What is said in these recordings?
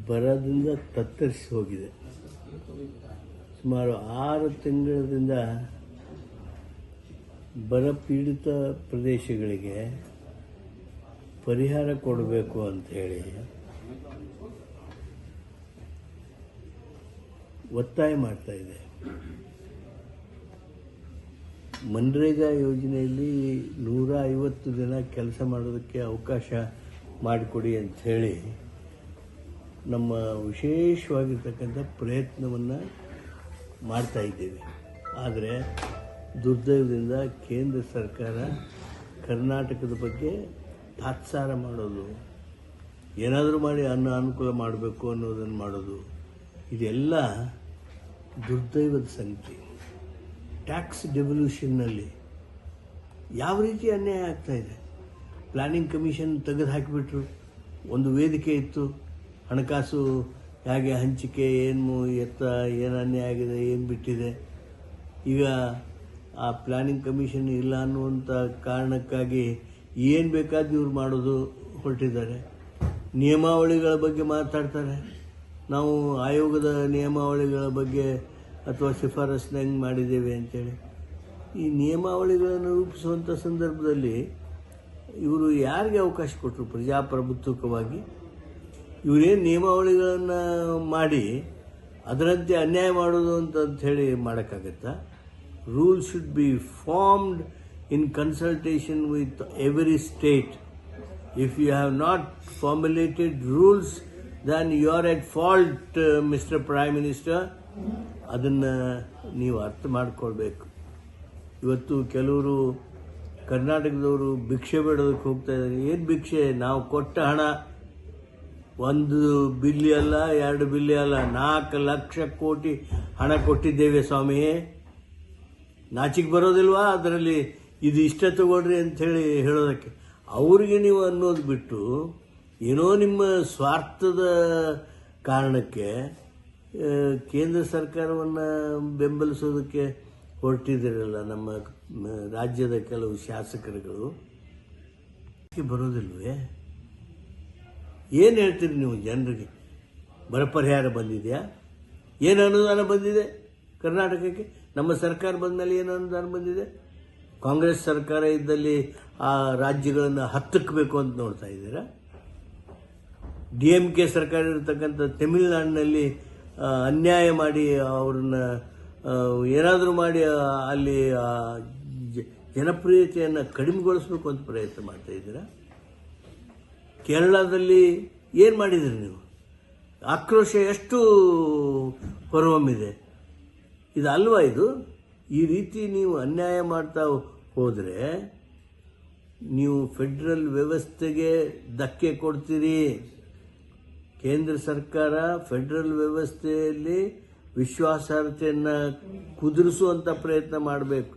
ಬರದಿಂದ ತತ್ತರಿಸಿ ಹೋಗಿದೆ. ಸುಮಾರು 6 ತಿಂಗಳಿಂದ ಬರ ಪೀಡಿತ ಪ್ರದೇಶಗಳಿಗೆ ಪರಿಹಾರ ಕೊಡಬೇಕು ಅಂಥೇಳಿ ಒತ್ತಾಯ ಮಾಡ್ತಾ ಇದೆ. ಮನ್ರೇಗಾ ಯೋಜನೆಯಲ್ಲಿ 150 ದಿನ ಕೆಲಸ ಮಾಡೋದಕ್ಕೆ ಅವಕಾಶ ಮಾಡಿಕೊಡಿ ಅಂಥೇಳಿ ನಮ್ಮ ವಿಶೇಷವಾಗಿರ್ತಕ್ಕಂಥ ಪ್ರಯತ್ನವನ್ನು ಮಾಡ್ತಾ ಇದ್ದೇವೆ. ಆದರೆ ದುರ್ದೈವದಿಂದ ಕೇಂದ್ರ ಸರ್ಕಾರ ಕರ್ನಾಟಕದ ಬಗ್ಗೆ ತಾತ್ಸಾರ ಮಾಡೋದು, ಏನಾದರೂ ಮಾಡಿ ಅನುಕೂಲ ಮಾಡಬೇಕು ಅನ್ನೋದನ್ನು ಮಾಡೋದು, ಇದೆಲ್ಲ ದುರ್ದೈವದ ಸಂಗತಿ. ಟ್ಯಾಕ್ಸ್ ಡೆವಲ್ಯೂಷನ್ನಲ್ಲಿ ಯಾವ ರೀತಿ ಅನ್ಯಾಯ ಆಗ್ತಾಯಿದೆ. ಪ್ಲ್ಯಾನಿಂಗ್ ಕಮಿಷನ್ ತೆಗೆದು ಹಾಕಿಬಿಟ್ರು. ಒಂದು ವೇದಿಕೆ ಇತ್ತು, ಹಣಕಾಸು ಹೇಗೆ ಹಂಚಿಕೆ, ಏನು ಏನು ಅನ್ಯಾಯ ಆಗಿದೆ, ಏನು ಬಿಟ್ಟಿದೆ. ಈಗ ಆ ಪ್ಲ್ಯಾನಿಂಗ್ ಕಮಿಷನ್ ಇಲ್ಲ ಅನ್ನುವಂಥ ಕಾರಣಕ್ಕಾಗಿ ಏನು ಬೇಕಾದ್ರೂ ಇವ್ರು ಮಾಡೋದು ಹೊರಟಿದ್ದಾರೆ. ನಿಯಮಾವಳಿಗಳ ಬಗ್ಗೆ ಮಾತಾಡ್ತಾರೆ. ನಾವು ಆಯೋಗದ ನಿಯಮಾವಳಿಗಳ ಬಗ್ಗೆ ಅಥವಾ ಶಿಫಾರಸನ್ನ ಹೆಂಗೆ ಮಾಡಿದ್ದೇವೆ ಅಂತೇಳಿ. ಈ ನಿಯಮಾವಳಿಗಳನ್ನು ರೂಪಿಸುವಂಥ ಸಂದರ್ಭದಲ್ಲಿ ಇವರು ಯಾರಿಗೆ ಅವಕಾಶ ಕೊಟ್ಟರು? ಪ್ರಜಾಪ್ರಭುತ್ವಕವಾಗಿ ಇವರೇನು ನಿಯಮಾವಳಿಗಳನ್ನು ಮಾಡಿ ಅದರಂತೆ ಅನ್ಯಾಯ ಮಾಡೋದು ಅಂತ ಹೇಳಿ ಮಾಡೋಕ್ಕಾಗತ್ತಾ? Rules should be formed in consultation with every state. If you have not formulated rules then you are at fault, mister prime minister. ಅದನ್ನು ನೀವು ಅರ್ಥ ಮಾಡಿಕೊಳ್ಬೇಕು. ಇವತ್ತು ಕೆಲವರು ಕರ್ನಾಟಕದವರು ಭಿಕ್ಷೆ ಬೇಡೋದಕ್ಕೆ ಹೋಗ್ತಾ ಇದ್ದಾರೆ. ಏನು ಭಿಕ್ಷೆ? ನಾವು ಕೊಟ್ಟ ಹಣ 1 ಬಿಲ್ಲಿ ಅಲ್ಲ, 2 ಬಿಲ್ಲಿ ಅಲ್ಲ, 4 ಲಕ್ಷ ಕೋಟಿ ಹಣ ಕೊಟ್ಟಿದ್ದೇವೆ ಸ್ವಾಮಿ. ನಾಚಿಕೆ ಬರೋದಿಲ್ವಾ ಅದರಲ್ಲಿ? ಇದು ಇಷ್ಟ ತಗೊಳ್ರಿ ಅಂಥೇಳಿ ಹೇಳೋದಕ್ಕೆ. ಅವ್ರಿಗೆ ನೀವು ಅನ್ನೋದು ಬಿಟ್ಟು ಏನೋ ನಿಮ್ಮ ಸ್ವಾರ್ಥದ ಕಾರಣಕ್ಕೆ ಕೇಂದ್ರ ಸರ್ಕಾರವನ್ನು ಬೆಂಬಲಿಸೋದಕ್ಕೆ ಹೊರಟಿದ್ದೀರಲ್ಲ ನಮ್ಮ ರಾಜ್ಯದ ಕೆಲವು ಶಾಸಕರುಗಳು. ಬರೋದಿಲ್ವೇ? ಏನು ಹೇಳ್ತೀರಿ ನೀವು ಜನರಿಗೆ? ಬರ ಪರಿಹಾರ ಬಂದಿದೆಯಾ? ಏನು ಅನುದಾನ ಬಂದಿದೆ ಕರ್ನಾಟಕಕ್ಕೆ? ನಮ್ಮ ಸರ್ಕಾರ ಬಂದ ಮೇಲೆ ಏನು ಅನುದಾನ ಬಂದಿದೆ? ಕಾಂಗ್ರೆಸ್ ಸರ್ಕಾರ ಇದ್ದಲ್ಲಿ ಆ ರಾಜ್ಯಗಳನ್ನು ಹತ್ತಕ್ಕಬೇಕು ಅಂತ ನೋಡ್ತಾ ಇದ್ದೀರಾ? DMK ಸರ್ಕಾರ ಇರತಕ್ಕಂಥ ತಮಿಳುನಾಡಿನಲ್ಲಿ ಅನ್ಯಾಯ ಮಾಡಿ ಅವ್ರನ್ನ ಏನಾದರೂ ಮಾಡಿ ಅಲ್ಲಿ ಜನಪ್ರಿಯತೆಯನ್ನು ಕಡಿಮೆಗೊಳಿಸಬೇಕು ಅಂತ ಪ್ರಯತ್ನ ಮಾಡ್ತಾ ಇದ್ದೀರಾ. ಕೇರಳದಲ್ಲಿ ಏನು ಮಾಡಿದ್ರಿ ನೀವು? ಆಕ್ರೋಶ ಎಷ್ಟು ಹೊರಹೊಮ್ಮಿದೆ. ಇದು ಅಲ್ವಾ ಇದು? ಈ ರೀತಿ ನೀವು ಅನ್ಯಾಯ ಮಾಡ್ತಾ ಹೋದರೆ ನೀವು ಫೆಡರಲ್ ವ್ಯವಸ್ಥೆಗೆ ಧಕ್ಕೆ ಕೊಡ್ತೀರಿ. ಕೇಂದ್ರ ಸರ್ಕಾರ ಫೆಡರಲ್ ವ್ಯವಸ್ಥೆಯಲ್ಲಿ ವಿಶ್ವಾಸಾರ್ಹತೆಯನ್ನು ಕುದುರಿಸುವಂಥ ಪ್ರಯತ್ನ ಮಾಡಬೇಕು,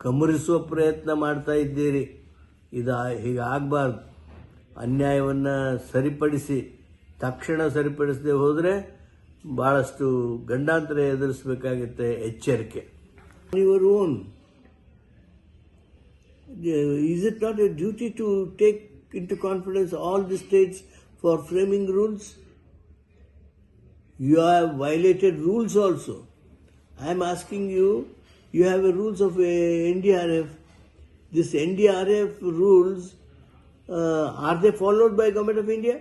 ಕಮರಿಸುವ ಪ್ರಯತ್ನ ಮಾಡ್ತಾ ಇದ್ದೀರಿ. ಇದು ಹೀಗೆ ಆಗಬಾರ್ದು. ಅನ್ಯಾಯವನ್ನು ಸರಿಪಡಿಸಿ, ತಕ್ಷಣ ಸರಿಪಡಿಸದೆ ಹೋದರೆ ಭಾಳಷ್ಟು ಗಂಡಾಂತರ ಎದುರಿಸಬೇಕಾಗುತ್ತೆ. ಎಚ್ಚರಿಕೆ. Your own, is it not a duty to take into confidence all the states for framing rules? You have violated rules also. I am asking you, you have a rules of NDRF. This NDRF rules, are they followed by Government of India?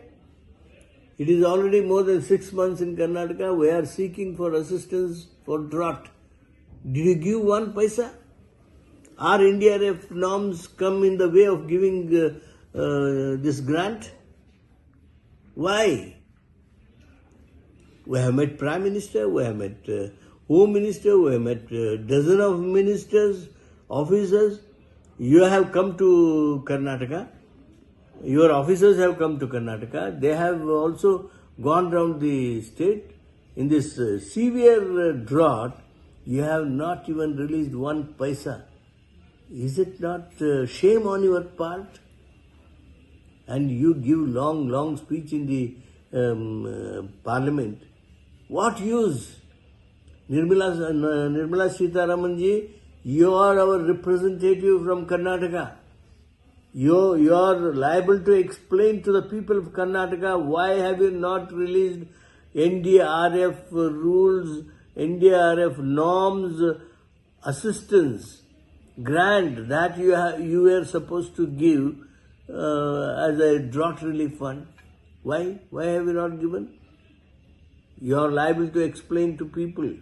It is already more than 6 months in Karnataka. We are seeking for assistance for drought. Did you give 1 paisa? Are NDRF norms come in the way of giving this grant? Why? We have met Prime Minister, we have met Home Minister, we have met dozen of ministers, officers. You have come to Karnataka. Your officers have come to Karnataka. They have also gone round the state. In this severe drought, you have not even released 1 paisa. Is it not shame on your part? And you give long speech in the parliament. What use? Nirmala Sitharaman ji, you are our representative from Karnataka. You are liable to explain to the people of Karnataka why have you not released NDRF rules, NDRF norms, assistance, grant that you were supposed to give as a drought relief fund. Why? Why have you not given? You are liable to explain to people.